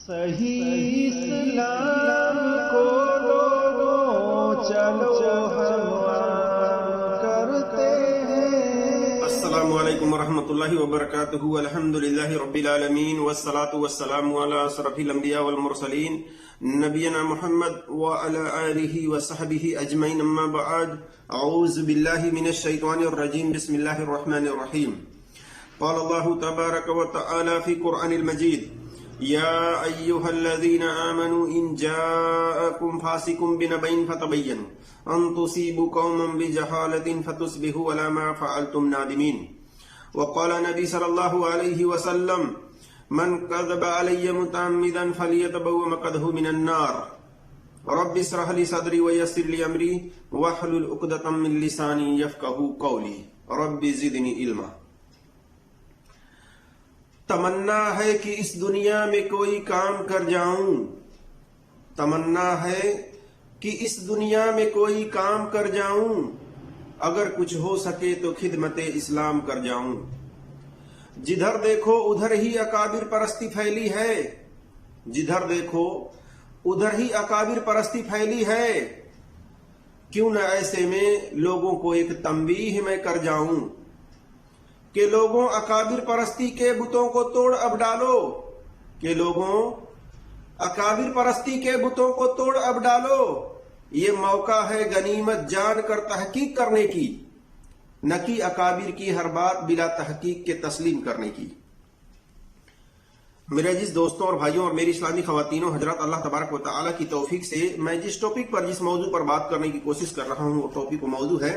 صحیح اسلام کو لوگوں چلو ہم کرتے ہیں۔ السلام علیکم ورحمۃ اللہ وبرکاتہ۔ الحمدللہ رب العالمین والصلاة والسلام علی اشرف الانبیاء والمرسلین نبینا محمد وعلی آلہ وصحبہ اجمعین، اما بعد، اعوذ باللہ من الشیطان الرجیم، بسم اللہ الرحمن الرحیم۔ قال اللہ تبارک وتعالی فی قرآن المجید: یا ایہا الذین آمنوا ان جاءکم فاسق بنبأ فتبینوا ان تصیبوا قوما بجہالۃ فتصبحوا علی ما فعلتم نادمین۔ وقال نبی صلی اللہ علیہ وسلم: من کذب علی متعمدا فلیتبوأ مقعدہ من النار۔ رب اشرح لی صدری ویسر لی امری واحلل عقدۃ من لسانی یفقہوا قولی، رب زدنی علما۔ تمنا ہے کہ اس دنیا میں کوئی کام کر جاؤں، تمنا ہے کہ اس دنیا میں کوئی کام کر جاؤں، اگر کچھ ہو سکے تو خدمت اسلام کر جاؤں۔ جدھر دیکھو ادھر ہی اکابر پرستی پھیلی ہے، جدھر دیکھو ادھر ہی اکابر پرستی پھیلی ہے، کیوں نہ ایسے میں لوگوں کو ایک تنبیہ میں کر جاؤں کہ لوگوں اکابر پرستی کے بتوں کو توڑ اب ڈالو، کہ لوگوں اکابر پرستی کے بتوں کو توڑ اب ڈالو۔ یہ موقع ہے غنیمت جان کر تحقیق کرنے کی، نہ کہ اکابر کی ہر بات بلا تحقیق کے تسلیم کرنے کی۔ میرے عزیز دوستوں اور بھائیوں اور میری اسلامی خواتین و حضرات، اللہ تبارک و تعالیٰ کی توفیق سے میں جس ٹاپک پر جس موضوع پر بات کرنے کی کوشش کر رہا ہوں وہ ٹاپک و موضوع ہے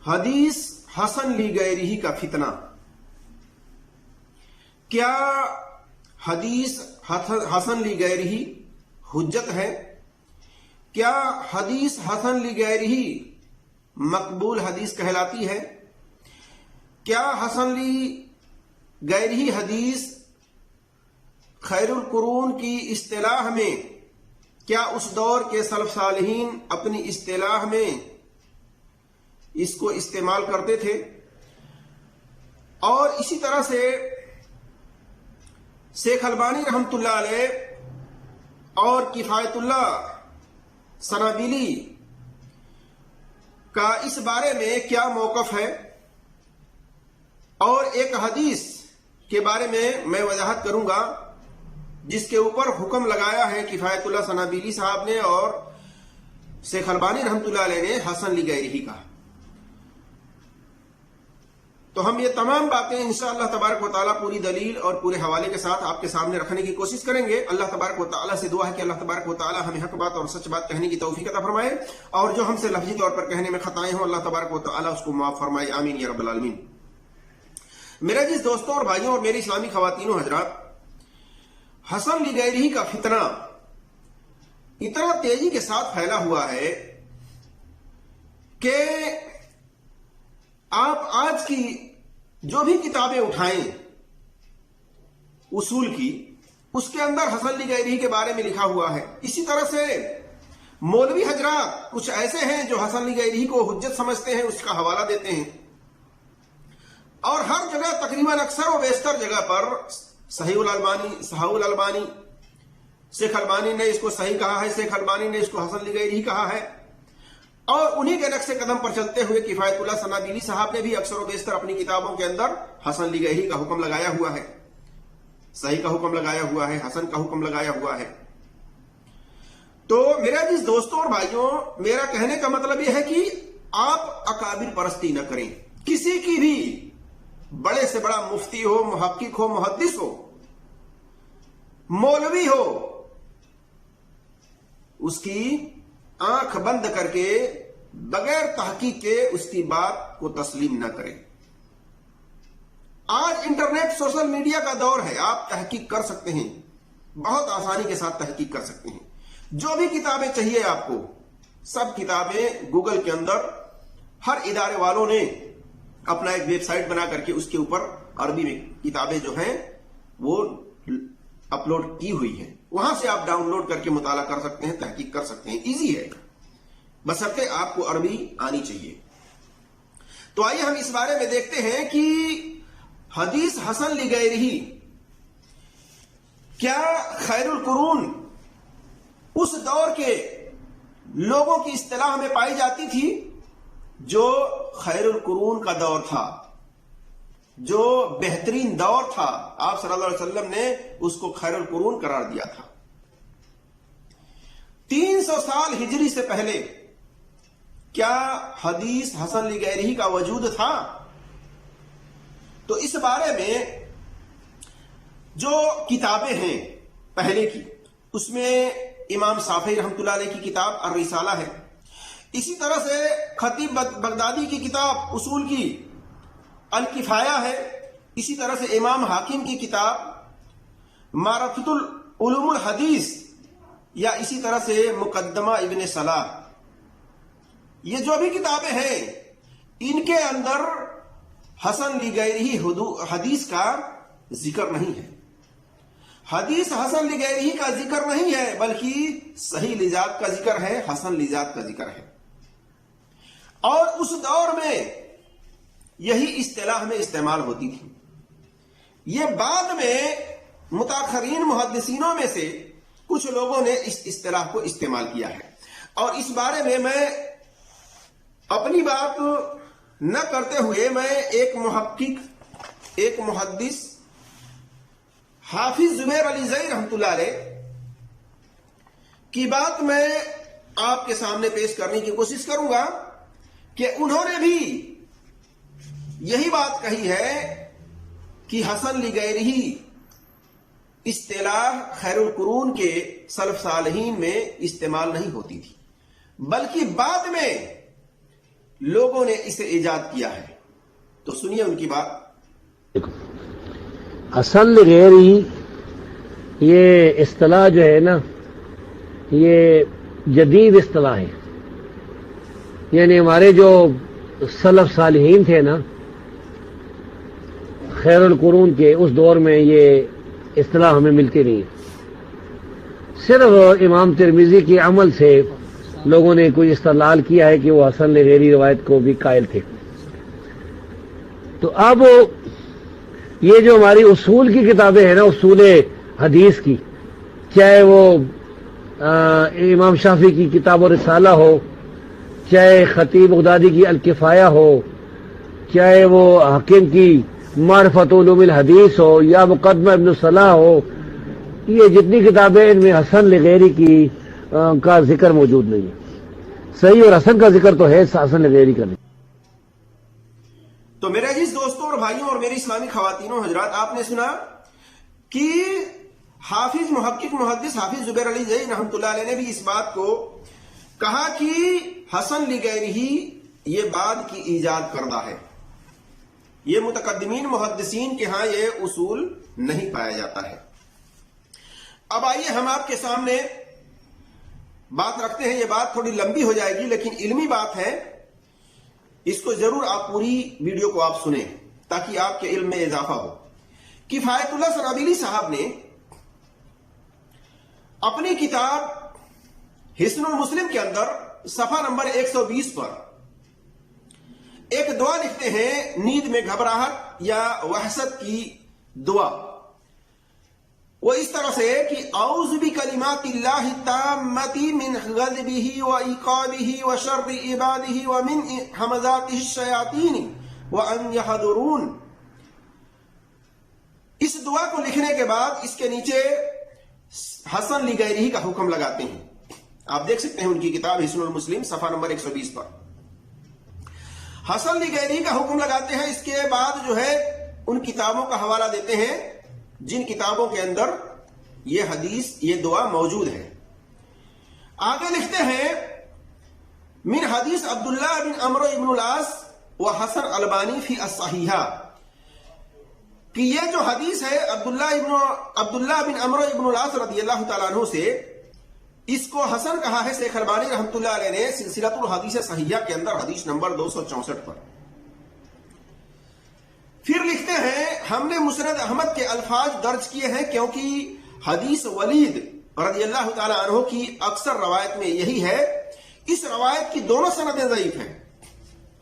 حدیث حسن لی غیرہ کا فتنہ۔ کیا حدیث حسن لی غیرہ حجت ہے؟ کیا حدیث حسن لی غیرہ مقبول حدیث کہلاتی ہے؟ کیا حسن لی غیرہ حدیث خیر القرون کی اصطلاح میں، کیا اس دور کے سلف صالحین اپنی اصطلاح میں اس کو استعمال کرتے تھے؟ اور اسی طرح سے شیخ البانی رحمۃ اللہ علیہ اور کفایت اللہ سنابیلی کا اس بارے میں کیا موقف ہے؟ اور ایک حدیث کے بارے میں میں وضاحت کروں گا جس کے اوپر حکم لگایا ہے کفایت اللہ سنابیلی صاحب نے اور شیخ البانی رحمۃ اللہ علیہ نے حسن لی غیرہ کا۔ تو ہم یہ تمام باتیں انشاءاللہ تبارک و تعالیٰ پوری دلیل اور پورے حوالے کے ساتھ آپ کے سامنے رکھنے کی کوشش کریں گے۔ اللہ تبارک و تعالیٰ سے دعا ہے کہ اللہ تبارک و تعالیٰ ہمیں حق بات اور سچ بات کہنے کی توفیق عطا فرمائے، اور جو ہم سے لفظی طور پر کہنے میں خطائیں ہوں اللہ تبارک و تعالیٰ اس کو معاف فرمائے، آمین یا رب العالمین۔ میرے جس دوستوں اور بھائیوں اور میری اسلامی خواتین و حضرات، حسن لی غیرہ کا فتنہ اتنا تیزی کے ساتھ پھیلا ہوا ہے کہ آپ آج کی جو بھی کتابیں اٹھائیں اصول کی، اس کے اندر حسن لی غیرہ کے بارے میں لکھا ہوا ہے۔ اسی طرح سے مولوی حضرات کچھ ایسے ہیں جو حسن لی غیرہ کو حجت سمجھتے ہیں، اس کا حوالہ دیتے ہیں، اور ہر جگہ تقریباً اکثر و بیشتر جگہ پر صحیح الالبانی، شیخ البانی نے اس کو صحیح کہا ہے، شیخ البانی نے اس کو حسن لی غیرہ کہا ہے، اور انہی کے نقش قدم پر چلتے ہوئے کفایت اللہ سنابیلی صاحب نے بھی اکثر و بیشتر اپنی کتابوں کے اندر حسن لی غیرہ کا حکم لگایا ہوا ہے، صحیح کا حکم لگایا ہوا ہے، حسن کا حکم لگایا ہوا ہے۔ تو میرے عزیز دوستوں اور بھائیوں، میرا کہنے کا مطلب یہ ہے کہ آپ اکابر پرستی نہ کریں، کسی کی بھی، بڑے سے بڑا مفتی ہو، محقق ہو، محدث ہو، مولوی ہو، اس کی آنکھ بند کر کے بغیر تحقیق کے اس کی بات کو تسلیم نہ کریں۔ آج انٹرنیٹ سوشل میڈیا کا دور ہے، آپ تحقیق کر سکتے ہیں، بہت آسانی کے ساتھ تحقیق کر سکتے ہیں۔ جو بھی کتابیں چاہیے آپ کو، سب کتابیں گوگل کے اندر ہر ادارے والوں نے اپنا ایک ویب سائٹ بنا کر کے اس کے اوپر عربی میں کتابیں جو ہیں وہ اپلوڈ کی ہوئی ہیں، وہاں سے آپ ڈاؤن لوڈ کر کے مطالعہ کر سکتے ہیں، تحقیق کر سکتے ہیں، ایزی ہے، بشرطے آپ کو عربی آنی چاہیے۔ تو آئیے ہم اس بارے میں دیکھتے ہیں کہ حدیث حسن لی غیرہ کیا خیر القرون اس دور کے لوگوں کی اصطلاح میں پائی جاتی تھی؟ جو خیر القرون کا دور تھا، جو بہترین دور تھا، آپ صلی اللہ علیہ وسلم نے اس کو خیر القرون قرار دیا تھا۔ 300 سال ہجری سے پہلے کیا حدیث حسن لغیرہ کا وجود تھا؟ تو اس بارے میں جو کتابیں ہیں پہلے کی، اس میں امام صافی رحمۃ اللہ علیہ کی کتاب الرسالہ ہے، اسی طرح سے خطیب بغدادی کی کتاب اصول کی الکفایہ ہے، اسی طرح سے امام حاکم کی کتاب معرفت العلوم الحدیث، یا اسی طرح سے مقدمہ ابن صلاح، یہ جو بھی کتابیں ہیں ان کے اندر حسن لغیرہ حدیث کا ذکر نہیں ہے۔ حدیث حسن لغیرہ کا ذکر نہیں ہے، بلکہ صحیح لذات کا ذکر ہے، حسن لذات کا ذکر ہے۔ اور اس دور میں یہی اصطلاح میں استعمال ہوتی تھی۔ یہ بعد میں متاخرین محدثینوں میں سے کچھ لوگوں نے اس اصطلاح کو استعمال کیا ہے، اور اس بارے میں اپنی بات نہ کرتے ہوئے میں ایک محقق، ایک محدث حافظ زبیر علی زئی رحمۃ اللہ علیہ کی بات میں آپ کے سامنے پیش کرنے کی کوشش کروں گا کہ انہوں نے بھی یہی بات کہی ہے کہ حسن لغیرہ اصطلاح خیر القرون کے سلف صالحین میں استعمال نہیں ہوتی تھی، بلکہ بعد میں لوگوں نے اسے ایجاد کیا ہے۔ تو سنیے ان کی بات۔ حسن لغیرہ یہ اصطلاح جو ہے نا، یہ جدید اصطلاح ہے، یعنی ہمارے جو سلف صالحین تھے نا خیر القرون کے، اس دور میں یہ اصطلاح ہمیں ملتی نہیں، صرف امام ترمذی کے عمل سے لوگوں نے کوئی استدلال کیا ہے کہ وہ حسن لغیرہ روایت کو بھی قائل تھے۔ تو اب یہ جو ہماری اصول کی کتابیں ہیں نا، اصول حدیث کی، چاہے وہ امام شافعی کی کتاب الرسالہ ہو، چاہے خطیب بغدادی کی الکفایہ ہو، چاہے وہ حاکم کی معرفت علوم الحدیث ہو، یا مقدمہ ابن صلاح ہو، یہ جتنی کتابیں ان میں حسن لغیرہ کی کا ذکر موجود نہیں ہے۔ صحیح اور حسن کا ذکر تو ہے، حسن لغیرہ کا نہیں۔ تو میرے عزیز دوستوں اور بھائیوں اور میری اسلامی خواتین و حضرات، آپ نے سنا کہ حافظ محقق محدث حافظ زبیر علی زئی رحمۃ اللہ علیہ نے بھی اس بات کو کہا کہ حسن لغیرہ یہ بعد کی ایجاد کردہ ہے، یہ متقدمین محدثین کے ہاں یہ اصول نہیں پایا جاتا ہے۔ اب آئیے ہم آپ کے سامنے بات رکھتے ہیں، یہ بات تھوڑی لمبی ہو جائے گی لیکن علمی بات ہے، اس کو ضرور آپ پوری ویڈیو کو آپ سنیں تاکہ آپ کے علم میں اضافہ ہو۔ کفایت اللہ سرابیلی صاحب نے اپنی کتاب حسن المسلم کے اندر صفحہ نمبر 120 پر ایک دعا لکھتے ہیں، نیند میں گھبراہٹ یا وحشت کی دعا، وہ اس طرح سے کہ اعوذ بکلمات اللہ التامۃ من غضبہ وعقابہ وشر عبادہ ومن ہمزات الشیاطین وان یحضرون۔ اس دعا کو لکھنے کے بعد اس کے نیچے حسن لغیرہ کا حکم لگاتے ہیں، آپ دیکھ سکتے ہیں ان کی کتاب حسن المسلم صفحہ نمبر 120 پر حسن لغیرہ کا حکم لگاتے ہیں۔ اس کے بعد جو ہے ان کتابوں کا حوالہ دیتے ہیں جن کتابوں کے اندر یہ حدیث، یہ دعا موجود ہے۔ آگے لکھتے ہیں، من حدیث عبداللہ بن عمرو بن العاص و حسن البانی فی الصحیحہ، کہ یہ جو حدیث ہے عبداللہ بن عمرو بن العاص رضی اللہ تعالیٰ عنہ سے، اس کو حسن کہا ہے شیخ البانی رحمۃ اللہ علیہ نے سلسلۃ الحدیث صحیحہ کے اندر حدیث نمبر 264 پر۔ پھر لکھتے ہیں، ہم نے مسند احمد کے الفاظ درج کیے ہیں کیونکہ حدیث ولید رضی اللہ تعالی عنہ کی اکثر روایت میں یہی ہے، اس روایت کی دونوں سندیں ضعیف ہیں۔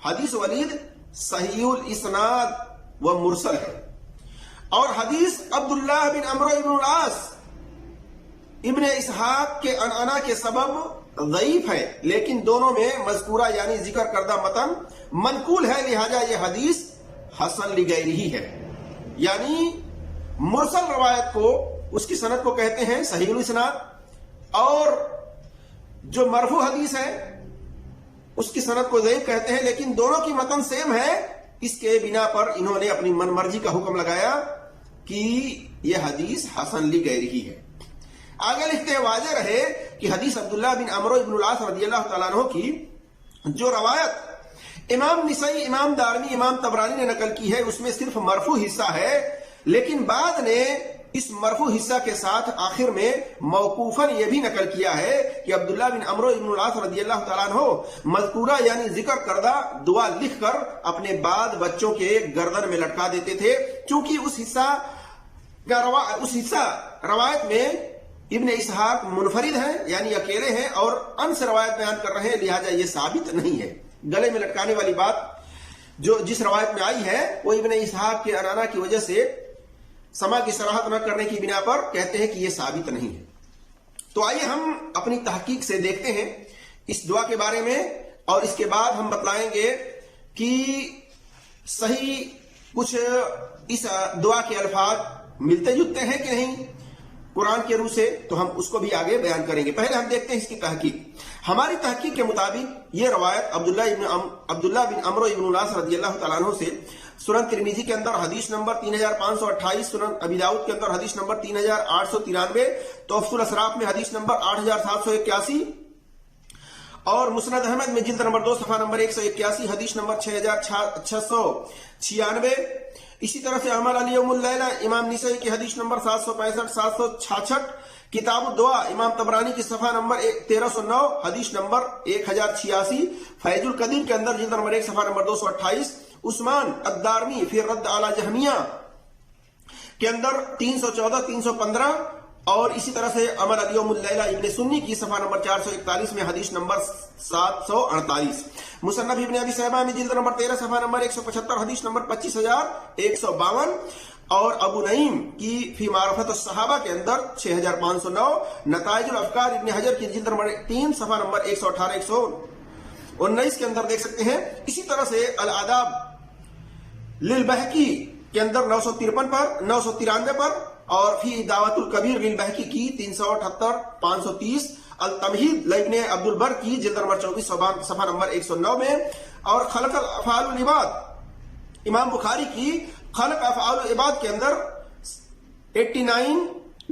حدیث ولید صحیح الاسناد و مرسل ہے، اور حدیث عبداللہ بن عمرو بن العاص ابن اسحاق کے انانا کے سبب ضعیف ہے، لیکن دونوں میں مذکورہ یعنی ذکر کردہ متن منقول ہے، لہذا یہ حدیث حسن لغیرہ ہے. یعنی مرسل روایت کو، اس کی سند کو کہتے ہیں صحیح الاسناد، اور جو مرفوع حدیث ہے اس کی سند کو ضعیف کہتے ہیں، لیکن دونوں کی متن سیم ہے. اس کے بنا پر انہوں نے اپنی من مرضی کا حکم لگایا کہ یہ حدیث حسن لغیرہ ہے. آگے لکھتے ہیں واضح رہے کہ حدیث عبداللہ بن عمرو بن العاص رضی اللہ تعالیٰ عنہ کی جو روایت امام نسائی، امام دارمی، امام طبرانی نے نقل کی ہے، اس میں صرف مرفوع حصہ ہے، لیکن بعد نے اس مرفوع حصہ کے ساتھ آخر میں موقوفاً یہ بھی نقل کیا ہے کہ عبداللہ بن عمرو بن العاص رضی اللہ تعالیٰ عنہ مذکورہ یعنی ذکر کردہ دعا لکھ کر اپنے بعد بچوں کے گردن میں لٹکا دیتے تھے. چونکہ اس حصہ روایت میں ابن اسحاق منفرد ہیں، یعنی اکیلے ہیں، اور ان سے روایت بیان کر رہے ہیں، لہذا یہ ثابت نہیں ہے. گلے میں لٹکانے والی بات جو جس روایت میں آئی ہے وہ ابن اسحاق کے انانا کی وجہ سے سما کی صراحت نہ کرنے کی بنا پر کہتے ہیں کہ یہ ثابت نہیں ہے. تو آئیے ہم اپنی تحقیق سے دیکھتے ہیں اس دعا کے بارے میں، اور اس کے بعد ہم بتلائیں گے کہ صحیح کچھ اس دعا کے الفاظ ملتے جلتے ہیں کہ نہیں قرآن کے روح سے، تو ہم اس کو بھی آگے بیان کریں گے. پہلے ہم دیکھتے ہیں اس کی تحقیق. ہماری تحقیق کے مطابق یہ روایت عبداللہ بن عمرو بن العاص رضی اللہ تعالیٰ عنہ سے سنن ترمذی کے اندر حدیث نمبر 3528، سنن ابی داؤد کے اندر حدیث نمبر 3893، تحفۃ الاسراف میں حدیث نمبر 8781، اور مسند احمد میں جلد نمبر 2 صفحہ نمبر 181 حدیث نمبر 6696. اسی طرح سے عمل علی یوم اللیلہ امام نسائی کی حدیث نمبر 765 766، کتاب الدعا امام طبرانی کی صفحہ نمبر 1309 حدیث نمبر 1086، فیض القدیر کے اندر جلد نمبر 1 صفحہ نمبر 228، عثمان الدارمی فی رد علی جہمیہ کے اندر 314 315، اور اسی طرح سے عمل علی یوم اللیلہ ابن سنی کی صفحہ نمبر 441 میں حدیث نمبر 748، مصنف ابن ابی شیبہ میں جلد نمبر 13 صفحہ نمبر 175 حدیث نمبر 25152، اور ابو نعیم کی فی معرفت الصحابہ کے اندر 6509، نتائج الافکار ابن حجر کی جلد نمبر 3 صفحہ نمبر 118 119 کے اندر دیکھ سکتے ہیں. اسی طرح سے الآداب للبہقی کے اندر 953 پر 993 پر، اور فی دعوت الکبیر للبہقی کی 378 530، التمہید لابن عبد البر کی جلد نمبر 24 صفحہ نمبر 109 میں، اور خلق افعال العباد امام بخاری کی خلق افعال العباد کے اندر 89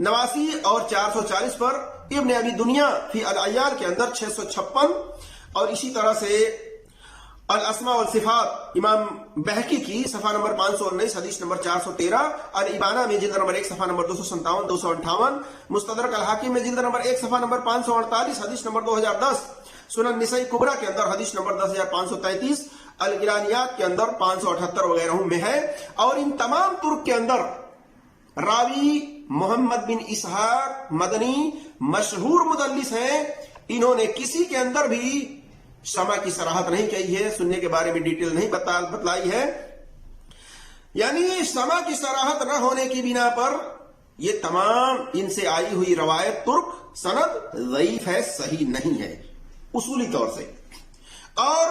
89 اور 440 پر، ابن ابی دنیا فی العیال کے اندر 656، اور اسی طرح سے الاسماء والصفات امام بہقی کی صفحہ نمبر 519 حدیث نمبر 413، الابانہ میں جلد نمبر 1 صفحہ نمبر 257 258، مستدرک الحاکم میں جلد نمبر 1 صفحہ نمبر 548 حدیث نمبر 2010، سنن نسائی کبریٰ کے اندر حدیث نمبر 10533، الگرانیات کے اندر 578 وغیرہ میں ہے. اور ان تمام طرق کے اندر راوی محمد بن اسحاق مدنی مشہور مدلس ہیں، انہوں نے کسی کے اندر بھی سما کی صراحت نہیں کہی ہے، سننے کے بارے میں ڈیٹیل نہیں بتلائی ہے. یعنی سما کی صراحت نہ ہونے کی بنا پر یہ تمام ان سے آئی ہوئی روایت ترک سند ضعیف ہے، صحیح نہیں ہے اصولی طور سے. اور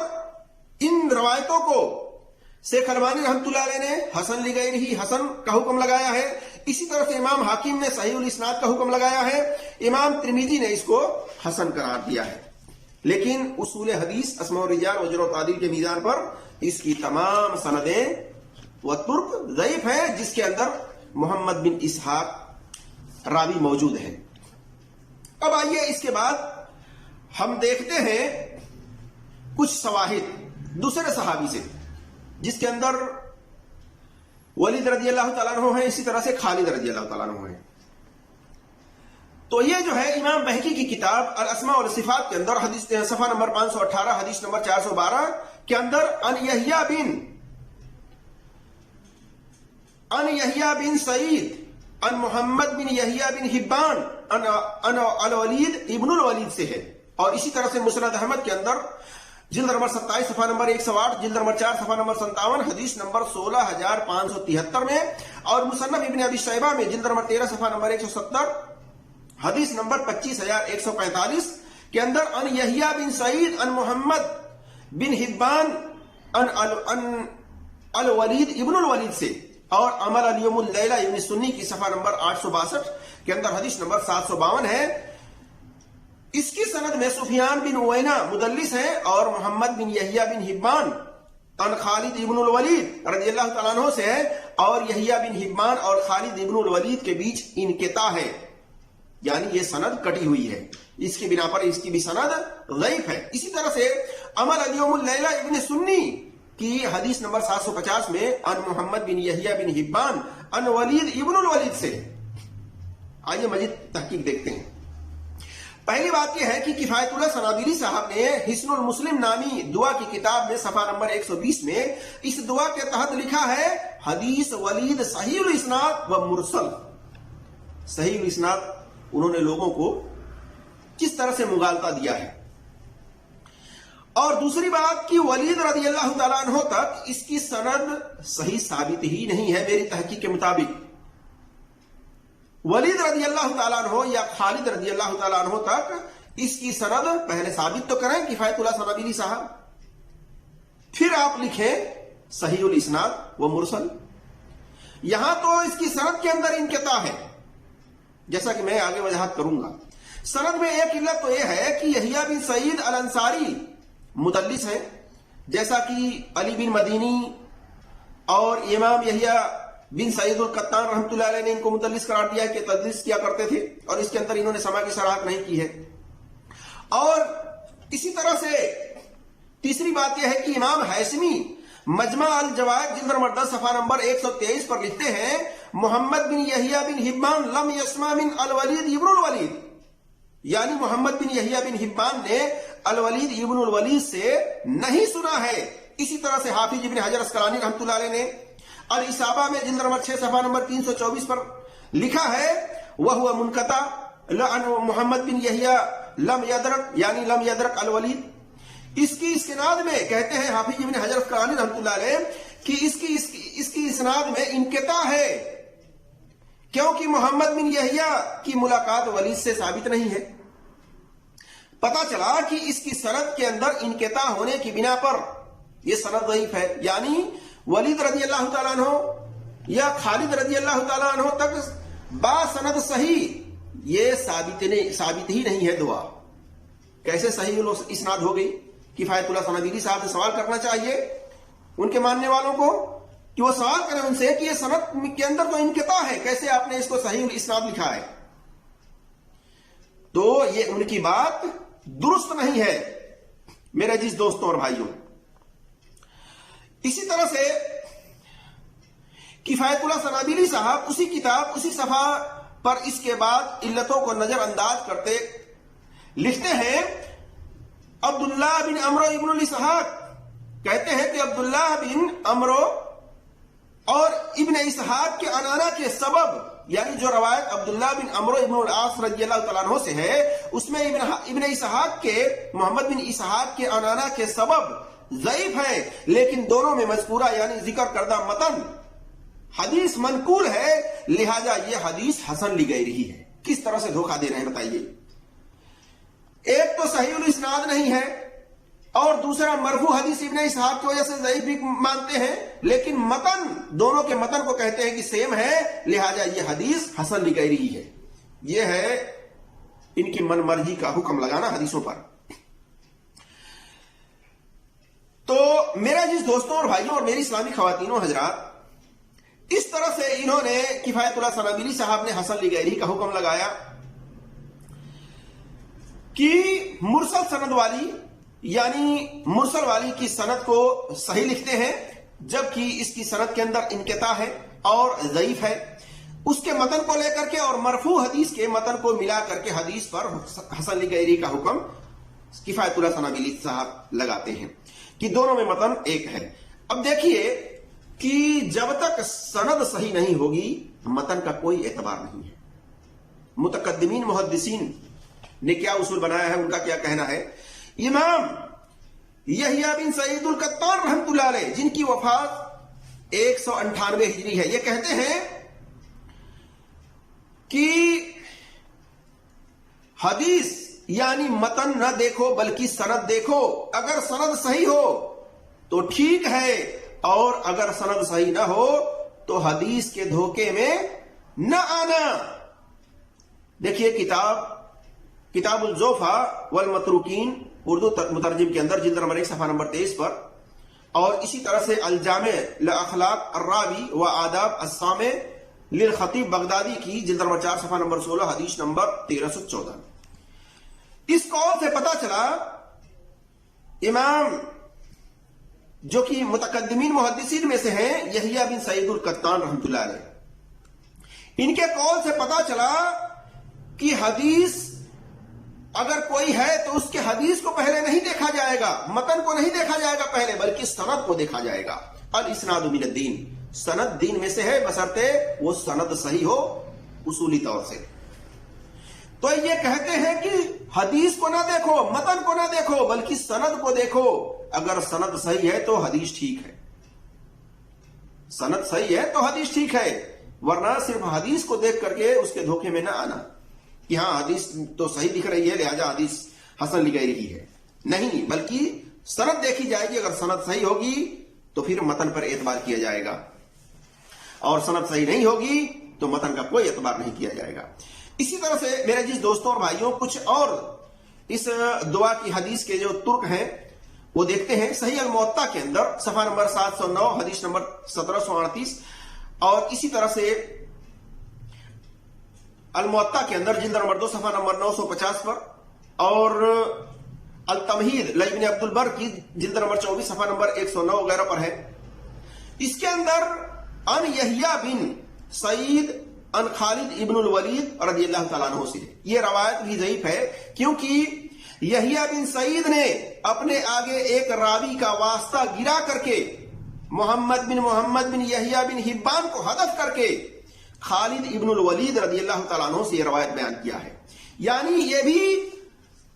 ان روایتوں کو شیخ البانی رحمۃ اللہ علیہ نے حسن لغیرہ حسن کا حکم لگایا ہے. اسی طرح سے امام حاکم نے صحیح الاسناد کا حکم لگایا ہے، امام ترمذی نے اس کو حسن قرار دیا ہے. لیکن اصول حدیث اسماء الرجال وجر و تعدیل کے میزان پر اس کی تمام سندیں و ترک ضعیف ہیں، جس کے اندر محمد بن اسحاق راوی موجود ہیں. اب آئیے اس کے بعد ہم دیکھتے ہیں کچھ شواہد دوسرے صحابی سے، جس کے اندر ولید رضی اللہ تعالیٰ عنہ ہیں، اسی طرح سے خالد رضی اللہ تعالیٰ عنہ ہیں. تو یہ جو ہے امام بہقی کی کتاب الاسماء والصفات کے اندر حدیث صفحہ نمبر 518 حدیث نمبر 412 کے اندر ان یحییٰ بن سعید ان محمد بن یحییٰ بن حبان ان الولید ابن الولید سے ہے. اور اسی طرح سے مسند احمد کے اندر جلد نمبر 27 صفحہ نمبر 108، جلد نمبر 4 صفحہ نمبر 57 حدیث نمبر 16573 میں، اور مصنف ابن ابی شیبہ میں جلد نمبر 13 صفحہ نمبر 170 حدیث نمبر 25,145 کے اندر ان یحییٰ بن سعید ان محمد بن حبان ان الولید ابن الولید سے، اور عمل الیوم اللیلہ ابن سنی کی صفحہ نمبر 862 کے اندر حدیث نمبر 752 ہے۔ اس کی سند میں سفیان بن عوینہ مدلس ہے، اور محمد بن یحییٰ بن حبان ان خالد ابن الولید رضی اللہ تعالیٰ عنہ سے ہے، اور یحییٰ بن حبان اور خالد ابن الولید کے بیچ انقطاع ہے، یعنی یہ سند کٹی ہوئی ہے، اس کی بنا پر اس کی بھی سند ضعیف ہے۔ اسی طرح سے عمل الیوم اللیلہ ابن سنی کی حدیث نمبر 750 میں ان محمد بن یحییٰ بن حبان ان ولید ابن الولید سے۔ آئیے مزید تحقیق دیکھتے ہیں۔ پہلی بات یہ ہے کہ کفایت اللہ سنابیلی صاحب نے حسن المسلم نامی دعا کی کتاب میں صفحہ نمبر 120 میں اس دعا کے تحت لکھا ہے حدیث ولید صحیح الاسناد و مرسل۔ صحیح الاسناد انہوں نے لوگوں کو کس طرح سے مغالطہ دیا ہے، اور دوسری بات کہ ولید رضی اللہ تعالیٰ عنہ تک اس کی سند صحیح ثابت ہی نہیں ہے۔ میری تحقیق کے مطابق ولید رضی اللہ تعالیٰ عنہ یا خالد رضی اللہ تعالیٰ عنہ تک اس کی سند پہلے ثابت تو کریں کفایت اللہ سنابیلی صاحب، پھر آپ لکھیں صحیح الاسناد و مرسل۔ یہاں تو اس کی سند کے اندر انقطاع ہے، جیسا کہ میں آگے وضاحت کروں گا۔ سند میں ایک علت تو یہ ہے کہ یحییٰ بن سعید الانصاری مدلس ہے، جیسا کہ علی بن مدینی اور امام یحییٰ بن سعید القطان رحمۃ اللہ علیہ نے ان کو مدلس قرار دیا ہے کہ تدلیس کیا کرتے تھے، اور اس کے اندر انہوں نے سما کی صراحت نہیں کی ہے۔ اور اسی طرح سے تیسری بات یہ ہے کہ امام حیثمی مجمع الجوائد جلد نمبر 10 صفحہ نمبر 123 پر لکھتے ہیں محمد بن یحییٰ بن حبان لم یسمع من الولید ابن الولید، یعنی محمد بن یحییٰ بن حبان نے الولید ابن الولید سے نہیں سنا ہے۔ اسی طرح سے حافظ ابن حجر اسقلانی رحمۃ اللہ علیہ نے الاصابہ میں جلد نمبر 6 صفحہ نمبر 324 پر لکھا ہے وَهُوَ مُنْقَطَعٌ لَعَنْ محمد بن یحییٰ لم یدرک، یعنی لم یدرک الولید۔ اس کی اسناد میں کہتے ہیں حافظ ابن حجر اسقلانی رحمۃ اللہ علیہ کہ اس کی اسناد میں انقطاع ہے، کیونکہ محمد بن یحییٰ کی ملاقات ولید سے ثابت نہیں ہے۔ پتا چلا کہ اس کی سند کے اندر انقطاع ہونے کی بنا پر یہ سند ضعیف ہے، یعنی ولید رضی اللہ تعالیٰ عنہ یا خالد رضی اللہ تعالیٰ عنہ تک با سند صحیح یہ ثابت ہی نہیں ہے دعا۔ کیسے صحیح اسناد ہو گئی؟ کفایت اللہ سنابیلی صاحب سے سوال کرنا چاہیے ان کے ماننے والوں کو، کہ وہ سوال کریں ان سے کہ یہ سند کے اندر تو انقطاع ہے، کیسے آپ نے اس کو صحیح الاسناد لکھا ہے؟ تو یہ ان کی بات درست نہیں ہے میرے عزیز دوستوں اور بھائیوں۔ اسی طرح سے کفایت اللہ سنابیلی صاحب اسی کتاب اسی صفحہ پر اس کے بعد علتوں کو نظر انداز کرتے لکھتے ہیں عبداللہ بن عمرو ابن الاسحاق کہتے ہیں کہ عبداللہ بن عمرو اور ابن اسحاق کے انانا کے سبب، یعنی جو روایت عبداللہ بن عمرو ابن العاص رضی اللہ تعالیٰ عنہ سے ہے اس میں ابن اسحاق کے محمد بن اسحاق کے انانا کے سبب ضعیف ہے، لیکن دونوں میں مذکورہ یعنی ذکر کردہ متن حدیث منقول ہے، لہذا یہ حدیث حسن لی گئی رہی ہے۔ کس طرح سے دھوکہ دے رہے ہیں بتائیے؟ ایک تو صحیح الاسناد نہیں ہے، اور دوسرا مرفوع حدیث ابن اسحاق کی وجہ سے ضعیف بھی مانتے ہیں، لیکن متن دونوں کے متن کو کہتے ہیں کہ سیم ہے، لہذا یہ حدیث حسن لی گئی رہی ہے۔ یہ ہے ان کی من مرضی کا حکم لگانا حدیثوں پر۔ تو میرا جس دوستوں اور بھائیوں اور میری اسلامی خواتین و حضرات، اس طرح سے انہوں نے کفایت اللہ سنابیلی صاحب نے حسن لی گئی رہی کا حکم لگایا کہ مرسل سند والی یعنی مرسل والی کی سند کو صحیح لکھتے ہیں، جبکہ اس کی سند کے اندر انقطاع ہے اور ضعیف ہے۔ اس کے متن کو لے کر کے اور مرفوع حدیث کے متن کو ملا کر کے حدیث پر حسن لی گئی رہی کا حکم کفایت اللہ سنابیلی صاحب لگاتے ہیں کہ دونوں میں متن ایک ہے۔ اب دیکھیے کہ جب تک سند صحیح نہیں ہوگی متن کا کوئی اعتبار نہیں ہے۔ متقدمین محدثین نے کیا اصول بنایا ہے، ان کا کیا کہنا ہے؟ امام یحییٰ بن سعید القطان رحمۃ اللہ علیہ جن کی وفات 198 ہجری ہے، یہ کہتے ہیں کہ حدیث یعنی متن نہ دیکھو بلکہ سند دیکھو. اگر سند صحیح ہو تو ٹھیک ہے، اور اگر سند صحیح نہ ہو تو حدیث کے دھوکے میں نہ آنا. دیکھیے کتاب الزوفا والمتروکین اردو مترجم کے اندر جلد نمبر 1 صفحہ نمبر 23 پر، اور اسی طرح سے الجامع لاخلاق الراوی و آداب السامع للخطیب بغدادی کی جلد نمبر 4 صفحہ نمبر 16 حدیث نمبر 1314. اس قول سے پتا چلا امام جو کہ متقدمین محدثین میں سے ہیں یحییٰ بن سعید القطان رحمۃ اللہ علیہ، ان کے قول سے پتا چلا کہ حدیث اگر کوئی ہے تو اس کے حدیث کو پہلے نہیں دیکھا جائے گا، متن کو نہیں دیکھا جائے گا پہلے، بلکہ سند کو دیکھا جائے گا. الاسناد من الدین، سند دین میں سے ہے بشرطے وہ سند صحیح ہو اصولی طور سے. تو یہ کہتے ہیں کہ حدیث کو نہ دیکھو، متن کو نہ دیکھو بلکہ سند کو دیکھو. اگر سند صحیح ہے تو حدیث ٹھیک ہے، سند صحیح ہے تو حدیث ٹھیک ہے، ورنہ صرف حدیث کو دیکھ کر کے اس کے دھوکے میں نہ آنا کہ ہاں حدیث تو صحیح دکھ رہی ہے لہذا حدیث حسن لکھ رہی ہے. نہیں، بلکہ سند دیکھی جائے گی. اگر سند صحیح ہوگی تو پھر متن پر اعتبار کیا جائے گا، اور سند صحیح نہیں ہوگی تو متن کا کوئی اعتبار نہیں کیا جائے گا. اسی طرح سے میرے جس دوستوں اور بھائیوں کچھ اور اس دعا کی حدیث کے جو ترک ہیں وہ دیکھتے ہیں. صحیح الموطا کے اندر صفحہ نمبر 709 حدیث نمبر 1738، اور اسی طرح سے الموطا کے اندر جلد نمبر 2 صفحہ نمبر 950 پر، اور التمہید لابن عبد البر کی جلد نمبر 24 صفحہ نمبر 109 وغیرہ پر ہے. اس کے اندر ان یحییٰ بن سعید ان خالد ابن الولید رضی اللہ تعالیٰ عنہ سے یہ روایت بھی ضعیف ہے، کیونکہ یحییٰ بن سعید نے اپنے آگے ایک راوی کا واسطہ گرا کر کے محمد بن یحییٰ بن حبان کو ہدف کر کے خالد ابن الولید رضی اللہ تعالیٰ عنہ سے یہ روایت بیان کیا ہے. یعنی یہ بھی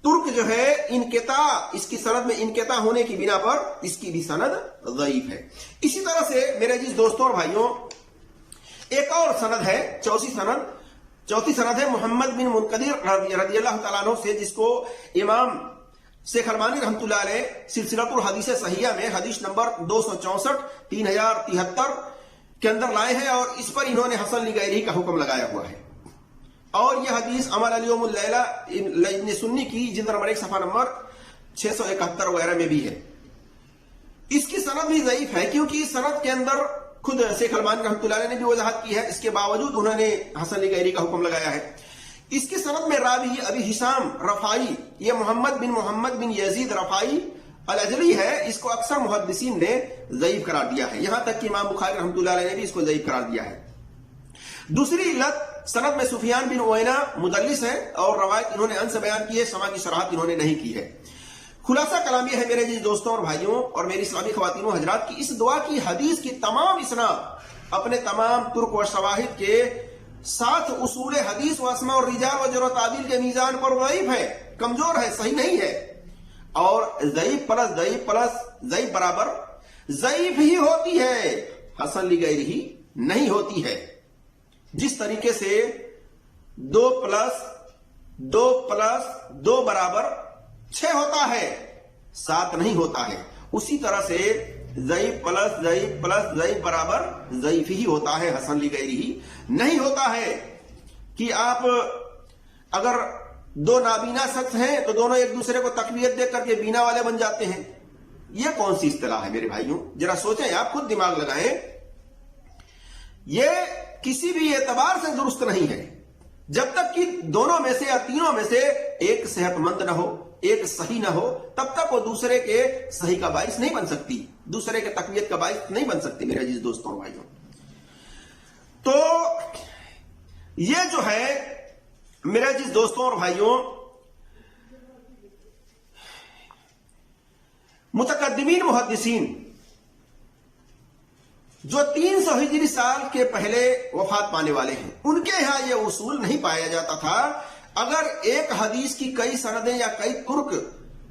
ترک جو ہے انقطاع، اس کی سند میں انقطاع ہونے کی بنا پر اس کی بھی سند ضعیف ہے. اسی طرح سے میرے جس دوستوں اور بھائیوں ایک اور سند ہے، چوتھی سند ہے محمد بن منقدر رضی اللہ تعالیٰ عنہ سے، جس کو امام شیخ البانی رحمۃ اللہ علیہ سلسلۃ الحدیث صحیحہ میں حدیث نمبر 264 3073 کے اندر لائے ہیں، اور اس پر انہوں نے حسن لغیری کا حکم لگایا ہوا ہے. اور یہ حدیث عمل علیہم اللیلہ ابن سنی کی جلد نمبر 1 صفحہ نمبر 671 وغیرہ میں بھی ہے. اس کی سند بھی ضعیف ہے، کیونکہ اس سند کے اندر خود شیخ البانی رحمۃ اللہ علیہ نے بھی وضاحت کی ہے، اس کے باوجود انہوں نے حسن لغیری کا حکم لگایا ہے. اس کی سند میں راوی ابی حسام رفاعی، یہ محمد بن یزید رفاعی الاجلی ہے، اس کو اکثر محدثین نے ضعیف قرار دیا ہے، یہاں تک کہ امام بخاری رحمۃ اللہ علیہ نے بھی اس کو ضعیف قرار دیا ہے. دوسری علت، سند میں سفیان بن عیینہ مدلس ہے، اور روایت انہوں نے ان سے بیان کی ہے، سما کی شرحات انہوں نے نہیں کی ہے. خلاصہ کلام یہ ہے میرے جی دوستوں اور بھائیوں اور میری اسلامی خواتین و حضرات کی اس دعا کی حدیث کی تمام اسناد اپنے تمام ترک و شواہد کے ساتھ اصول حدیث و اسماء اور رجال و جرح و تعدیل کے میزان پر ضعیف ہے، کمزور ہے، صحیح نہیں ہے. اور ضعیف پلس ضعیف برابر ضعیف ہی ہوتی ہے، حسن لغیری ہی نہیں ہوتی ہے. جس طریقے سے 2 + 2 برابر 6 ہوتا ہے، 7 نہیں ہوتا ہے، اسی طرح سے ضعیف پلس ضعیف برابر ضعیف ہی ہوتا ہے، حسن لغیری ہی نہیں ہوتا ہے. کہ آپ اگر 2 نابینا شخص ہیں تو دونوں ایک دوسرے کو تقویت دے کر کے بینا والے بن جاتے ہیں، یہ کون سی اصطلاح ہے میرے بھائیوں؟ ذرا سوچیں، آپ خود دماغ لگائیں. یہ کسی بھی اعتبار سے درست نہیں ہے. جب تک کہ دونوں میں سے یا تینوں میں سے ایک صحت مند نہ ہو، ایک صحیح نہ ہو، تب تک وہ دوسرے کے صحیح کا باعث نہیں بن سکتی، دوسرے کے تقویت کا باعث نہیں بن سکتی میرے عزیز دوستوں اور بھائیوں. تو یہ جو ہے میرے عزیز دوستوں اور بھائیوں متقدمین محدثین جو 300 ہجری سال کے پہلے وفات پانے والے ہیں، ان کے یہاں یہ اصول نہیں پایا جاتا تھا. اگر ایک حدیث کی کئی سندیں یا کئی ترک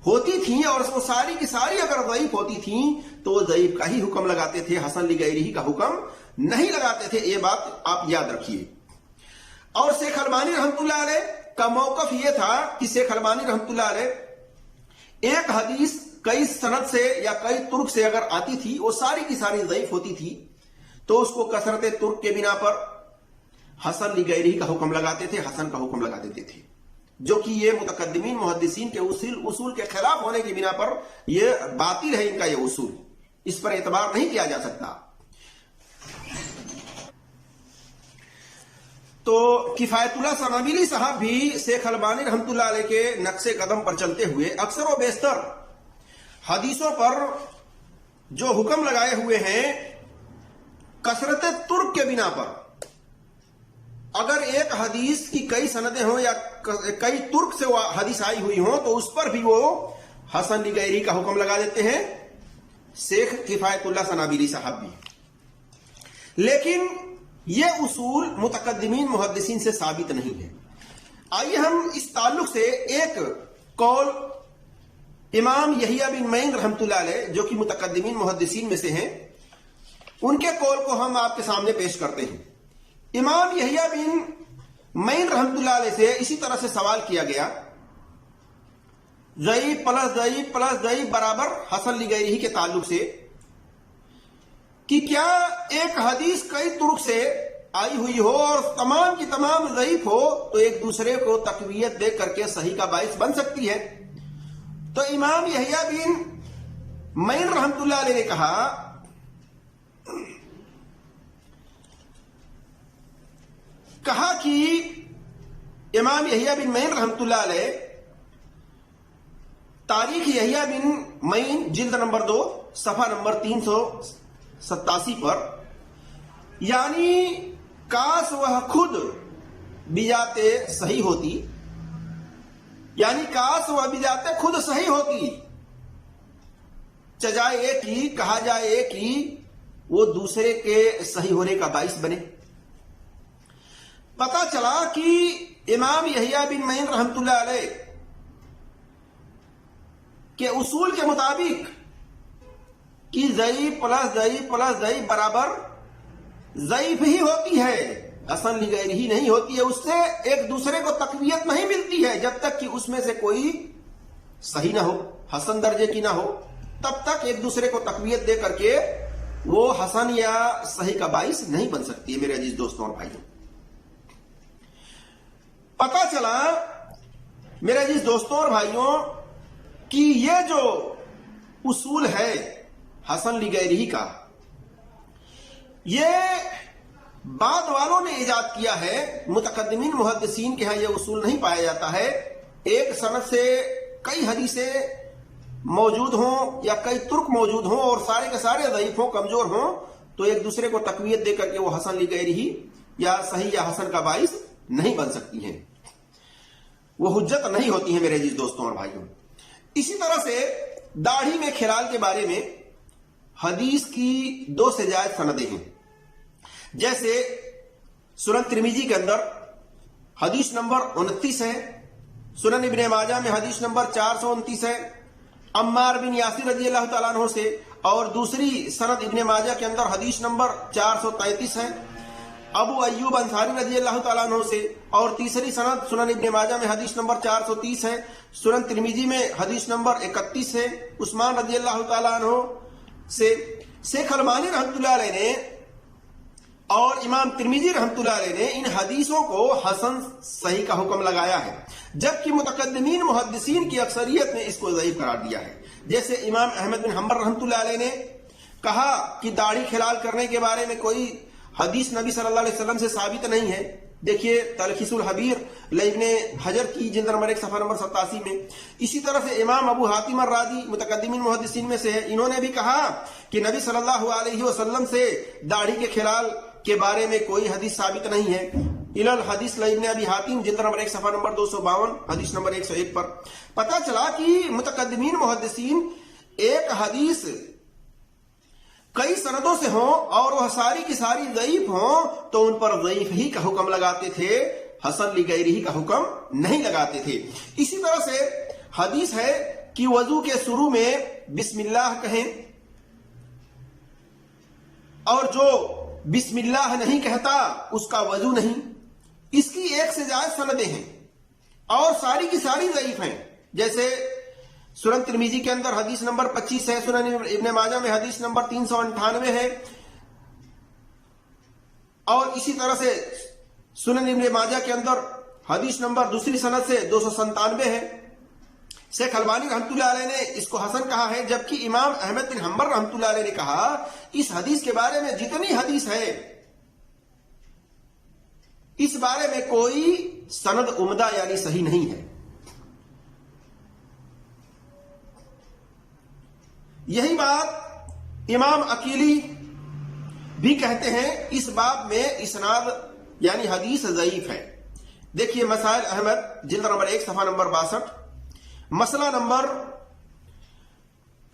ہوتی تھیں اور اس کو ساری کی ساری اگر ضعیف ہوتی تھیں تو وہ ضعیف کا ہی حکم لگاتے تھے، حسن لغیری کا حکم نہیں لگاتے تھے. یہ بات آپ یاد رکھیے. اور شیخ البانی رحمۃ اللہ علیہ کا موقف یہ تھا کہ شیخ البانی رحمۃ اللہ علیہ ایک حدیث کئی سند سے یا کئی ترک سے اگر آتی تھی وہ ساری کی ساری ضعیف ہوتی تھی تو اس کو کثرت ترک کے بنا پر حسن لغیرہ کا حکم لگاتے تھے، حسن کا حکم لگا دیتے تھے، جو کہ یہ متقدمین محدثین کے اصول کے خلاف ہونے کی بنا پر یہ باطل ہے، ان کا یہ اصول، اس پر اعتبار نہیں کیا جا سکتا۔ تو کفایت اللہ سنابیلی صاحب بھی شیخ البانی رحمۃ اللہ علیہ کے نقش قدم پر چلتے ہوئے اکثر و بیشتر حدیثوں پر جو حکم لگائے ہوئے ہیں کثرت ترک کے بنا پر، اگر ایک حدیث کی کئی سندیں ہوں یا کئی ترک سے وہ حدیث آئی ہوئی ہوں تو اس پر بھی وہ حسن لغیرہ کا حکم لگا دیتے ہیں شیخ کفایت اللہ سنابیلی صاحب بھی۔ لیکن یہ اصول متقدمین محدثین سے ثابت نہیں ہے۔ آئیے ہم اس تعلق سے ایک قول امام یحییٰ بن معین رحمۃ اللہ علیہ جو کہ متقدمین محدثین میں سے ہیں، ان کے قول کو ہم آپ کے سامنے پیش کرتے ہیں۔ امام یحییٰ بن معین رحمۃ اللہ علیہ سے اسی طرح سے سوال کیا گیا، ضعیف پلس ضعیف پلس ضعیف برابر حسن لغیرہ کے تعلق سے، کہ کیا ایک حدیث کئی طرق سے آئی ہوئی ہو اور تمام کی تمام ضعیف ہو تو ایک دوسرے کو تقویت دے کر کے صحیح کا باعث بن سکتی ہے؟ تو امام یحییٰ بن معین رحمۃ اللہ علیہ نے کہا کہ امام یحییٰ بن معین رحمۃ اللہ علیہ تاریخ یحییٰ بن معین جلد نمبر 2 صفحہ نمبر 387 پر، یعنی کاش وہ خود بجاتے صحیح ہوتی، یعنی کاش وہ بجاتے خود صحیح ہوتی، چجائے ایک ہی کہا جائے ایک ہی وہ دوسرے کے صحیح ہونے کا باعث بنے۔ پتا چلا کہ امام یحییٰ بن معین رحمۃ اللہ علیہ کے اصول کے مطابق کہ ضعیف پلس ضعیف پلس ضعیف برابر ضعیف ہی ہوتی ہے، حسن لغیرہ ہی نہیں ہوتی ہے، اس سے ایک دوسرے کو تقویت نہیں ملتی ہے جب تک کہ اس میں سے کوئی صحیح نہ ہو، حسن درجے کی نہ ہو، تب تک ایک دوسرے کو تقویت دے کر کے وہ حسن یا صحیح کا باعث نہیں بن سکتی ہے۔ میرے عزیز دوستوں اور بھائیوں، پتا چلا میرے عزیز دوستوں اور بھائیوں کہ یہ جو اصول ہے حسن لغیرہ کا، یہ بعد والوں نے ایجاد کیا ہے، متقدمین محدثین کے ہاں یہ اصول نہیں پایا جاتا ہے۔ ایک سند سے کئی حدیثیں موجود ہوں یا کئی ترک موجود ہوں اور سارے کے سارے ضعیف ہوں، کمزور ہوں، تو ایک دوسرے کو تقویت دے کر کے وہ حسن لغیرہ یا صحیح یا حسن کا باعث نہیں بن سکتی ہیں، وہ حجت نہیں ہوتی ہیں میرے عزیز دوستوں اور بھائیوں۔ اسی طرح سے داڑھی میں کھلال کے بارے میں حدیث کی 2 سے زائد سندیں ہیں، جیسے سنن ترمذی کے اندر حدیث نمبر 29 ہے، سنن ابن ماجہ میں حدیث نمبر 429 ہے عمار بن یاسر رضی اللہ تعالیٰ عنہ سے، اور دوسری سند ابن ماجہ کے اندر حدیث نمبر 433 ہے ابو ایوب انصاری رضی اللہ تعالیٰ عنہ سے، اور تیسری سند سنن ابن ماجہ میں حدیث نمبر 430 ہے، سنن ترمذی میں حدیث نمبر 31 ہے عثمان رضی اللہ تعالیٰ عنہ سے۔ شیخ البانی رحمۃ اللہ علیہ نے اور امام ترمذی رحمۃ اللہ علیہ نے ان حدیثوں کو حسن صحیح کا حکم لگایا ہے، جبکہ متقدمین محدثین کی اکثریت نے اس کو ضعیف قرار دیا ہے۔ جیسے امام احمد بن حنبل رحمۃ اللہ علیہ نے کہا کہ داڑھی کھلال کرنے کے بارے میں کوئی حدیث نبی صلی اللہ علیہ وسلم سے ثابت نہیں ہے، دیکھیے تلخیص الحبیر لابن حجر کی جلد نمبر 1 صفحہ نمبر 87 میں۔ اسی طرح سے امام ابو حاتم الرازی متقدمین محدثین میں سے ہے، انہوں نے بھی کہا کہ نبی صلی اللہ علیہ وسلم سے داڑھی کے کھلال کے بارے میں کوئی حدیث ثابت نہیں ہے۔ علل حدیث لابن ابی حاتم جلد نمبر 1 صفحہ نمبر 252 حدیث نمبر 101 پر پتہ چلا کہ متقدمین محدثین ایک حدیث کئی سندوں سے ہوں اور وہ ساری کی ساری ضعیف ہوں تو ان پر ضعیف ہی کا حکم لگاتے تھے، حسن لغیرہ کا حکم نہیں لگاتے تھے۔ اسی طرح سے حدیث ہے کہ وضو کے شروع میں بسم اللہ کہیں، اور جو بسم اللہ نہیں کہتا اس کا وضو نہیں۔ اس کی 1 سے زائد سندیں ہیں۔ اور ساری کی ساری ضعیف ہیں. جیسے سنن ترمذی کے اندر حدیث نمبر 25 ہے، سنن ابن ماجہ میں حدیث نمبر 398 ہے، اور اسی طرح سے سنن ابن ماجہ کے اندر حدیث نمبر دوسری سند سے 297 ہے. شیخ البانی رحمۃ اللہ علیہ نے اس کو حسن کہا ہے، جبکہ امام احمد بن حنبل رحمۃ اللہ علیہ نے کہا اس حدیث کے بارے میں جتنی حدیث ہے اس بارے میں کوئی سند عمدہ یعنی صحیح نہیں ہے. یہی بات امام عقیلی بھی کہتے ہیں، اس باب میں اسناد یعنی حدیث ضعیف ہے. دیکھیے مسائل احمد جلد نمبر 1 صفحہ نمبر 62، مسئلہ نمبر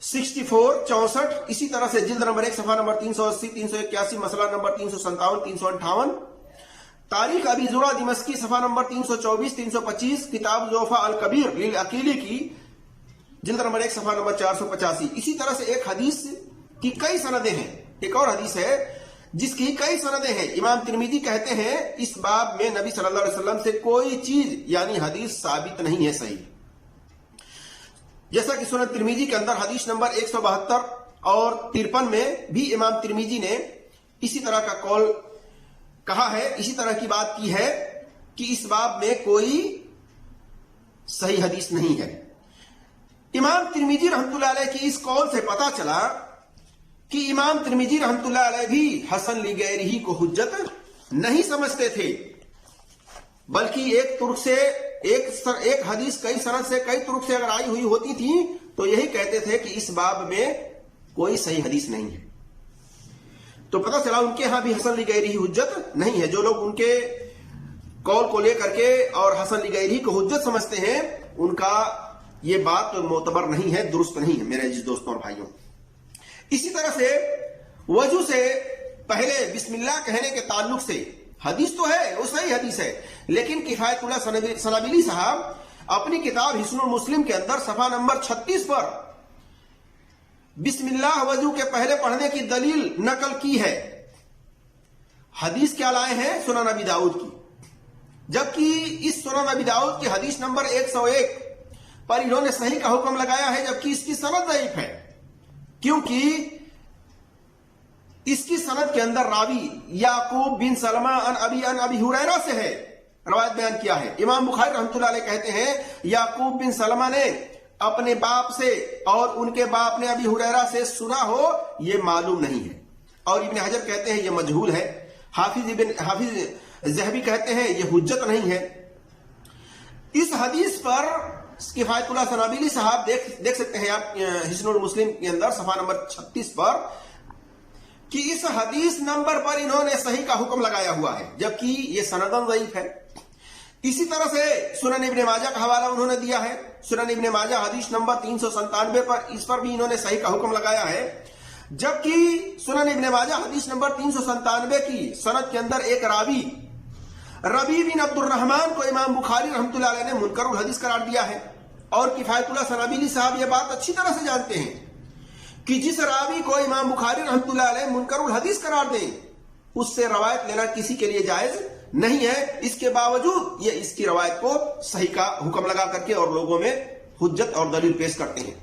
64 اسی طرح سے جلد نمبر 1 صفحہ نمبر 380 381، مسئلہ نمبر 357 358، تاریخ ابی زرع دمشقی صفحہ نمبر 324 325، کتاب ضعفاء الکبیر للعقیلی کی جلد نمبر 1 صفحہ نمبر 485. اسی طرح سے ایک حدیث کی کئی سندیں ہیں، ایک اور حدیث ہے جس کی کئی سندیں ہیں. امام ترمذی کہتے ہیں اس باب میں نبی صلی اللہ علیہ وسلم سے کوئی چیز یعنی حدیث ثابت نہیں ہے صحیح. جیسا کہ سنن ترمذی کے اندر حدیث نمبر 172 اور 53 میں بھی امام ترمذی نے اسی طرح کا قول کہا ہے، اسی طرح کی بات کی ہے کہ اس باب میں کوئی صحیح حدیث نہیں ہے. امام ترمذی رحمۃ اللہ علیہ کی اس قول سے پتا چلا کہ امام ترمذی رحمۃ اللہ علیہ بھی حسن لغیرہ کو حجت نہیں سمجھتے تھے، بلکہ ایک ترک سے ایک حدیث کئی سند سے کئی ترک سے اگر آئی ہوئی ہوتی تھی تو یہی کہتے تھے کہ اس باب میں کوئی صحیح حدیث نہیں ہے. تو پتہ چلا ان کے ہاں بھی حسن لغیرہ حجت نہیں ہے. جو لوگ ان کے قول کو لے کر کے اور حسن لغیرہ کو حجت سمجھتے ہیں ان کا یہ بات معتبر نہیں ہے، درست نہیں ہے میرے عزیز دوستوں اور بھائیوں. اسی طرح سے وضو سے پہلے بسم اللہ کہنے کے تعلق سے حدیث تو ہے، وہ صحیح حدیث ہے، لیکن کفایت اللہ سنابیلی صاحب اپنی کتاب حسن المسلم کے اندر صفحہ نمبر 36 پر بسم اللہ وضو کے پہلے پڑھنے کی دلیل نقل کی ہے. حدیث کیا لائے ہیں؟ سنن ابی داؤد کی، جبکہ اس سنن ابی داؤد کی حدیث نمبر 101 پر انہوں نے صحیح کا حکم لگایا ہے، جبکہ اس کی سند ضعیف ہے، کیونکہ اس کی سند کے اندر راوی یعقوب بن سلمہ ان ابی ہریرہ سے ہے، روایت بیان کیا ہے. امام بخاری رحمۃ اللہ علیہ کہتے ہیں یعقوب بن سلمہ نے اپنے باپ سے اور ان کے باپ نے ابی ہریرہ سے سنا ہو یہ معلوم نہیں ہے، اور ابن حجر کہتے ہیں یہ مجہول ہے. حافظ ذہبی کہتے ہیں یہ حجت نہیں ہے. اس حدیث پر کفایت اللہ سنابیلی صاحب دیکھ سکتے ہیں آپ حسن المسلم کے اندر صفحہ نمبر 36 پر کہ اس حدیث نمبر پر انہوں نے صحیح کا حکم لگایا ہوا ہے، جبکہ یہ سندن ضعیف ہے. اسی طرح سے سنن ابن ماجہ کا حوالہ انہوں نے دیا ہے، سنن ابن ماجہ حدیث نمبر 397 پر اس پر بھی انہوں نے صحیح کا حکم لگایا ہے، جبکہ سنن ابن ماجہ حدیث نمبر 397 کی سند کے اندر ایک راوی ربیع بن عبد الرحمن کو امام بخاری رحمۃ اللہ علیہ نے منکر الحدیث قرار دیا ہے. اور کفایت اللہ سنابیلی صاحب یہ بات اچھی طرح سے جانتے ہیں کہ جس راوی کو امام بخاری رحمۃ اللہ علیہ منکر الحدیث قرار دیں اس سے روایت لینا کسی کے لیے جائز نہیں ہے. اس کے باوجود یہ اس کی روایت کو صحیح کا حکم لگا کر کے اور لوگوں میں حجت اور دلیل پیش کرتے ہیں.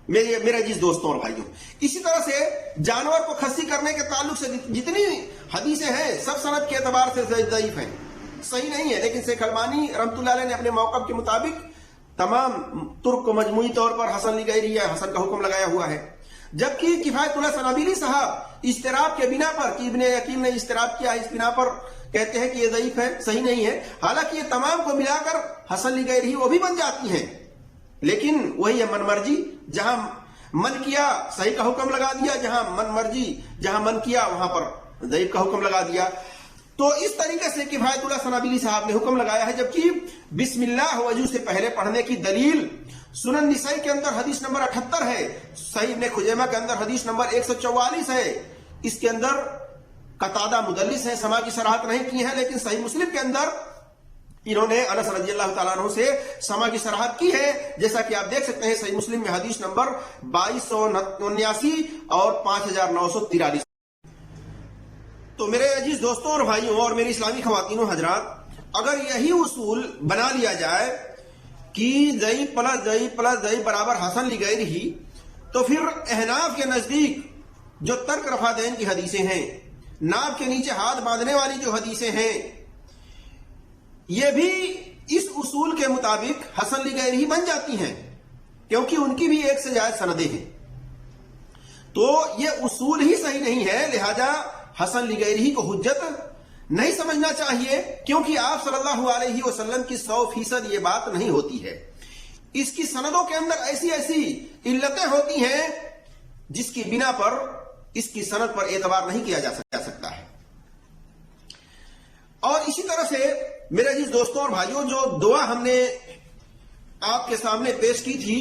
میرے عزیز دوستوں اور بھائیوں، اسی طرح سے جانور کو کھسی کرنے کے تعلق سے جتنی حدیثیں ہیں سب سند کے اعتبار سے ضعیف ہیں، صحیح نہیں ہے. لیکن شیخ البانی رحمۃ اللہ علیہ نے اپنے موقف کے مطابق تمام ترک کو مجموعی طور پر حسن لغیرہ یا حسن کا حکم لگایا ہوا ہے. جبکہ کفایت اللہ سنابیلی صاحب اضطراب کے بنا پر کہ ابن عقیل نے اضطراب کیا اس بنا پر کہتے ہیں کہ یہ ضعیف ہے، صحیح نہیں ہے. حالانکہ یہ تمام کو ملا کر حسن لغیرہ وہ بھی بن جاتی ہیں، لیکن وہی ہے من مرضی، جہاں من کیا صحیح کا حکم لگا دیا، جہاں من مرضی جہاں من کیا وہاں پر ضعیف کا حکم لگا دیا. تو اس طریقے سے کفایت اللہ سنابیلی صاحب نے حکم لگایا ہے. جبکہ بسم اللہ وضو سے پہلے پڑھنے کی دلیل سنن نسائی کے اندر حدیث نمبر 78 ہے، صحیح ابن خزیمہ کے اندر حدیث نمبر 144 ہے. اس کے اندر قتادہ مدلس ہے، سما کی صراحت نہیں کی ہے، لیکن صحیح مسلم کے اندر انہوں نے انس رضی اللہ تعالیٰ عنہ سے سما کی صراحت کی ہے، جیسا کہ آپ دیکھ سکتے ہیں صحیح مسلم میں حدیث نمبر 2279 اور 5943. تو میرے عزیز دوستوں اور بھائیوں اور میری اسلامی خواتین و حضرات، اگر یہی اصول بنا لیا جائے کہ ضعیف پلس ضعیف پلس ضعیف برابر حسن لغیرہ ہی، تو پھر احناف کے نزدیک جو ترک رفع دین کی حدیثیں ہیں، ناف کے نیچے ہاتھ باندھنے والی جو حدیثیں ہیں، یہ بھی اس اصول کے مطابق حسن لغیرہ ہی بن جاتی ہیں، کیونکہ ان کی بھی ایک سے زائد سندیں ہیں۔ تو یہ اصول ہی صحیح نہیں ہے، لہذا حسن لغیرہ ہی کو حجت نہیں سمجھنا چاہیے، کیونکہ آپ صلی اللہ علیہ وسلم کی 100% یہ بات نہیں ہوتی ہے۔ اس کی سندوں کے اندر ایسی ایسی علتیں ہوتی ہیں جس کی بنا پر اس کی سند پر اعتبار نہیں کیا جا سکتا ہے۔ اور اسی طرح سے میرے عزیز دوستوں اور بھائیوں، جو دعا ہم نے آپ کے سامنے پیش کی تھی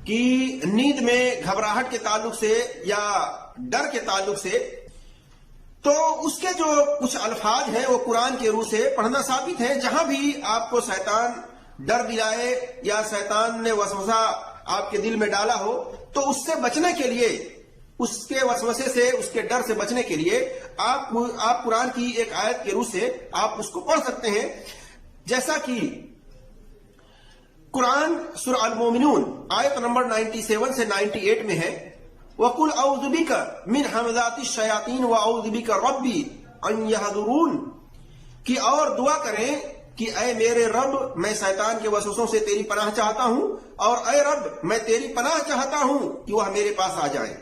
کہ نیند میں گھبراہٹ کے تعلق سے یا ڈر کے تعلق سے، تو اس کے جو کچھ الفاظ ہیں وہ قرآن کے روح سے پڑھنا ثابت ہے۔ جہاں بھی آپ کو شیطان ڈر دلائے یا شیطان نے وسوسہ آپ کے دل میں ڈالا ہو، تو اس سے بچنے کے لیے، اس کے وسوسے سے، اس کے ڈر سے بچنے کے لیے آپ قرآن کی ایک آیت کے روح سے آپ اس کو پڑھ سکتے ہیں، جیسا کہ قرآن سورہ المومنون آیت نمبر 97 سے 98 میں ہے، وَقُلْ أَعُوذُ بِكَ مِنْ حَمَزَاتِ الشَّيَاطِينِ وَأَعُوذُ بِكَ رَبِّ أَنْ يَحْضُرُونَ، کہ اور دعا کریں کہ اے میرے رب، میں شیطان کے وسوسوں سے تیری پناہ چاہتا ہوں، اور اے رب میں تیری پناہ چاہتا ہوں کہ وہ میرے پاس آ جائے۔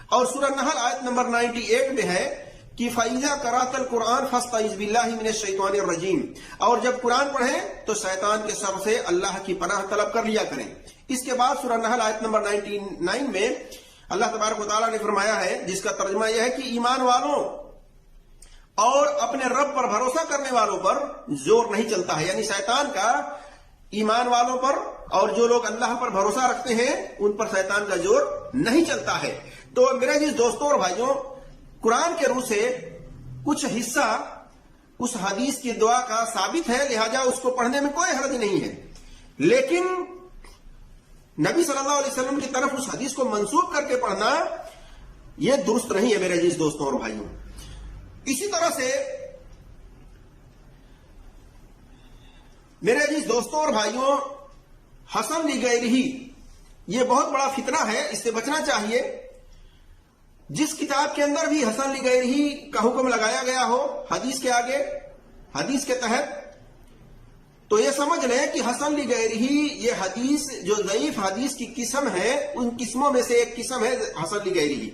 اور سورہ نحل آیت نمبر 98 میں ہے کہ فَإِذَا قَرَأْتَ الْقُرْآنَ فَاسْتَعِذْ بِاللَّهِ مِنَ الشَّيْطَانِ الرَّجِيمِ، اور جب قرآن پڑھیں تو شیطان کے شر سے اللہ کی پناہ طلب کر لیا کریں۔ اس کے بعد سورہ نحل آیت نمبر 99 میں اللہ تبارک و تعالیٰ نے فرمایا ہے، جس کا ترجمہ یہ ہے کہ ایمان والوں اور اپنے رب پر بھروسہ کرنے والوں پر زور نہیں چلتا ہے، یعنی شیطان کا ایمان والوں پر اور جو لوگ اللہ پر بھروسہ رکھتے ہیں ان پر شیطان کا زور نہیں چلتا ہے۔ تو میرے جس دوستوں اور بھائیوں، قرآن کے روح سے کچھ حصہ اس حدیث کی دعا کا ثابت ہے، لہذا اس کو پڑھنے میں کوئی حرج نہیں ہے، لیکن نبی صلی اللہ علیہ وسلم کی طرف اس حدیث کو منسوب کر کے پڑھنا یہ درست نہیں ہے میرے عزیز دوستوں اور بھائیوں۔ اسی طرح سے میرے عزیز دوستوں اور بھائیوں، حسن لغیرہ یہ بہت بڑا فتنہ ہے، اس سے بچنا چاہیے۔ جس کتاب کے اندر بھی حسن لغیرہ کا حکم لگایا گیا ہو حدیث کے آگے، حدیث کے تحت، تو یہ سمجھ لیں کہ حسن لغیرہ یہ حدیث جو ضعیف حدیث کی قسم ہے، ان قسموں میں سے ایک قسم ہے حسن لغیرہ،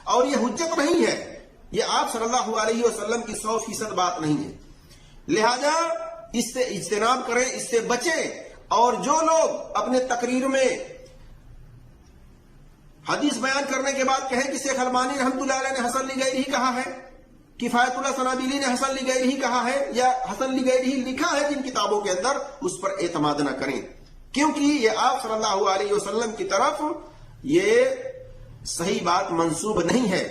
اور یہ حجت نہیں ہے، یہ آپ صلی اللہ علیہ وسلم کی 100% بات نہیں ہے۔ لہذا اس سے اجتناب کریں، اس سے بچیں، اور جو لوگ اپنے تقریر میں حدیث بیان کرنے کے بعد کہیں کہ شیخ البانی رحمۃ اللہ علیہ نے حسن لغیرہ کہا ہے، کفایت اللہ سنابیلی نے حسن لغیرہ کہا ہے، یا حسن لغیرہ لکھا ہے جن کتابوں کے اندر، اس پر اعتماد نہ کریں، کیونکہ یہ آپ صلی اللہ علیہ وسلم کی طرف یہ صحیح بات منسوب نہیں ہے،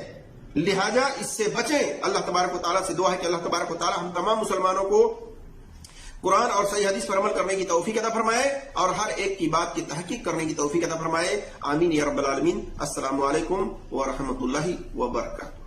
لہذا اس سے بچیں۔ اللہ تبارک و تعالیٰ سے دعا ہے کہ اللہ تبارک و تعالیٰ ہم تمام مسلمانوں کو قرآن اور صحیح حدیث پر عمل کرنے کی توفیق عطا فرمائے، اور ہر ایک کی بات کی تحقیق کرنے کی توفیق عطا فرمائے، آمین یا رب العالمین۔ السلام علیکم ورحمۃ اللہ وبرکاتہ۔